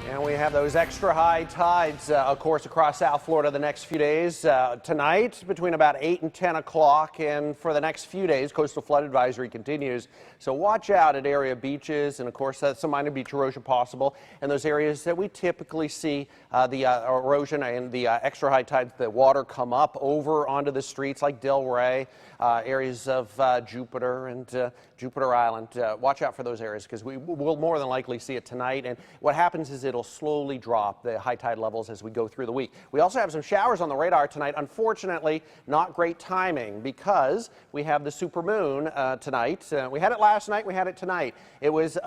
And we have those extra high tides, of course, across South Florida the next few days. Tonight, between about 8 and 10 o'clock, and for the next few days, coastal flood advisory continues. So watch out at area beaches, and of course, some minor beach erosion possible. And those areas that we typically see the erosion and the extra high tides, the water come up over onto the streets like Delray, areas of Jupiter and Jupiter Island. Watch out for those areas because we will more than likely see it tonight. And what happens is it'll slowly drop the high tide levels as we go through the week. We also have some showers on the radar tonight. Unfortunately, not great timing because we have the supermoon tonight. We had it last night. We had it tonight. It was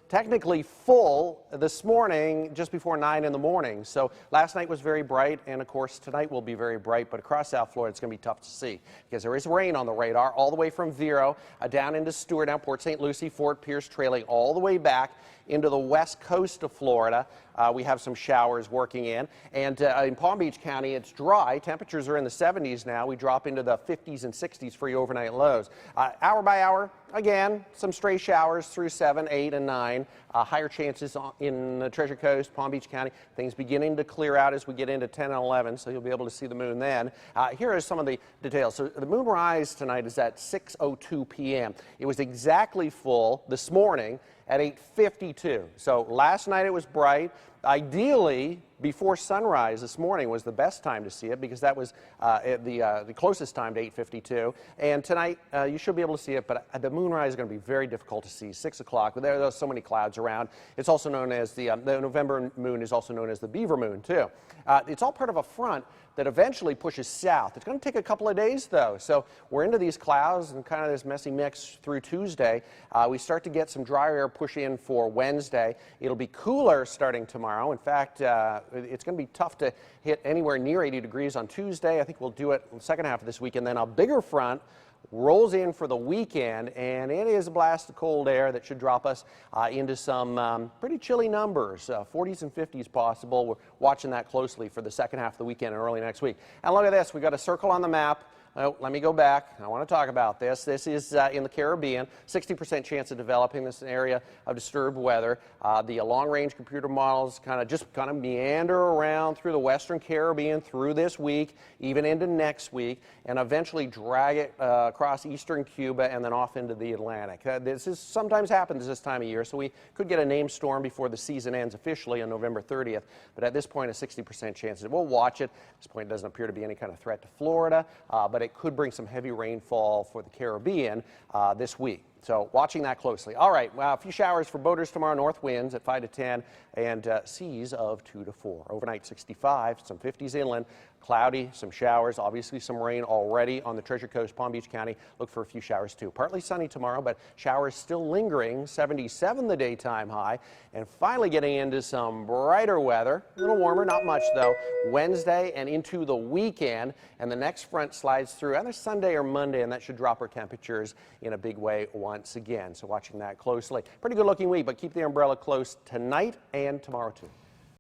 technically full this morning just before 9 in the morning. So last night was very bright, and of course tonight will be very bright, but across South Florida it's going to be tough to see because there is rain on the radar all the way from Vero down into Stewart, down Port St. Lucie, Fort Pierce, trailing all the way back into the west coast of Florida. We have some showers working in, and in Palm Beach County it's dry. Temperatures are in the 70s now. We drop into the 50s and 60s for your overnight lows. Hour by hour, again, some stray showers through 7, 8, and 9. Higher chances in the Treasure Coast, Palm Beach County. Things beginning to clear out as we get into 10 and 11, so you'll be able to see the moon then. Here are some of the details. So the moon rise tonight is at 6:02 p.m. It was exactly full this morning at 8:52. So last night it was bright. Ideally, before sunrise this morning was the best time to see it because that was the closest time to 8:52. And tonight you should be able to see it, but the moonrise is going to be very difficult to see. 6 o'clock. There are so many clouds around. It's also known as the November moon is also known as the beaver moon too. It's all part of a front that eventually pushes south. It's going to take a couple of days though. So we're into these clouds and kind of this messy mix through Tuesday. We start to get some drier air push in for Wednesday. It'll be cooler starting tomorrow. In fact, it's going to be tough to hit anywhere near 80 degrees on Tuesday. I think we'll do it in the second half of this week, and then a bigger front rolls in for the weekend, and it is a blast of cold air that should drop us into some pretty chilly numbers, 40s and 50s possible. We're watching that closely for the second half of the weekend and early next week. And look at this, we got a circle on the map. Oh, let me go back. I want to talk about this. This is in the Caribbean. 60% chance of developing this area of disturbed weather. The long-range computer models kind of meander around through the western Caribbean through this week, even into next week, and eventually drag it across eastern Cuba and then off into the Atlantic. This sometimes happens this time of year, so we could get a named storm before the season ends officially on November 30th. But at this point, a 60% chance. We'll watch it. At this point, it doesn't appear to be any kind of threat to Florida, but it could bring some heavy rainfall for the Caribbean this week. So watching that closely. All right, well, a few showers for boaters tomorrow. North winds at 5 to 10 and seas of 2 to 4. Overnight 65, some 50s inland. Cloudy, some showers, obviously some rain already on the Treasure Coast, Palm Beach County. Look for a few showers too. Partly sunny tomorrow, but showers still lingering. 77 the daytime high. And finally getting into some brighter weather. A little warmer, not much though. Wednesday and into the weekend. And the next front slides through either Sunday or Monday, and that should drop our temperatures in a big way once again. So watching that closely. Pretty good looking week, but keep the umbrella close tonight and tomorrow too.